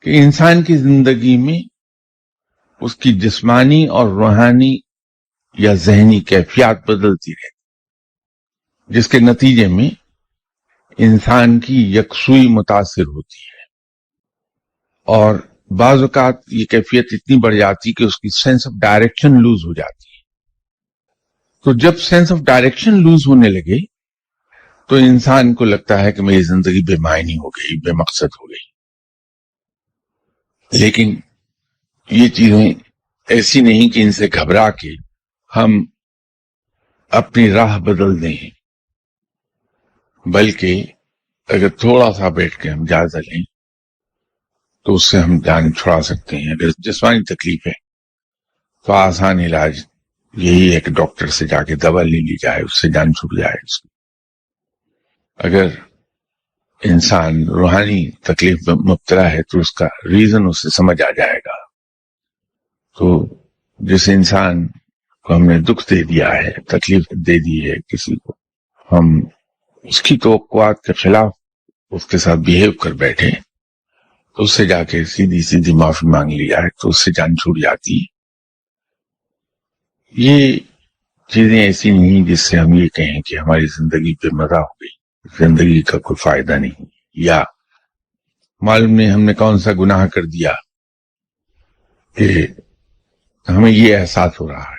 کہ انسان کی زندگی میں اس کی جسمانی اور روحانی یا ذہنی کیفیات بدلتی رہتی، جس کے نتیجے میں انسان کی یکسوئی متاثر ہوتی ہے، اور بعض اوقات یہ کیفیت اتنی بڑھ جاتی کہ اس کی سینس آف ڈائریکشن لوز ہو جاتی ہے۔ تو جب سینس آف ڈائریکشن لوز ہونے لگے تو انسان کو لگتا ہے کہ میری زندگی بے معنی ہو گئی، بے مقصد ہو گئی۔ لیکن یہ چیزیں ایسی نہیں کہ ان سے گھبرا کے ہم اپنی راہ بدل دیں، بلکہ اگر تھوڑا سا بیٹھ کے ہم جائزہ لیں تو اس سے ہم جان چھڑا سکتے ہیں۔ اگر جسمانی تکلیف ہے تو آسان علاج یہی ہے کہ ڈاکٹر سے جا کے دوا لے لی جائے، اس سے جان چھوٹ جائے اس کی۔ اگر انسان روحانی تکلیف میں مبتلا ہے تو اس کا ریزن اسے سمجھ آ جائے گا۔ تو جس انسان کو ہم نے دکھ دے دیا ہے، تکلیف دے دی ہے کسی کو، ہم اس کی توقعات کے خلاف اس کے ساتھ بیہیو کر بیٹھے تو اس سے جا کے سیدھی معافی مانگ لی جائے تو اس سے جان چھوٹ جاتی ہے۔ یہ چیزیں ایسی نہیں جس سے ہم یہ کہیں کہ ہماری زندگی بے مزہ ہو گئی، زندگی کا کوئی فائدہ نہیں، یا معلوم نہیں ہم نے کون سا گناہ کر دیا کہ ہمیں یہ احساس ہو رہا ہے۔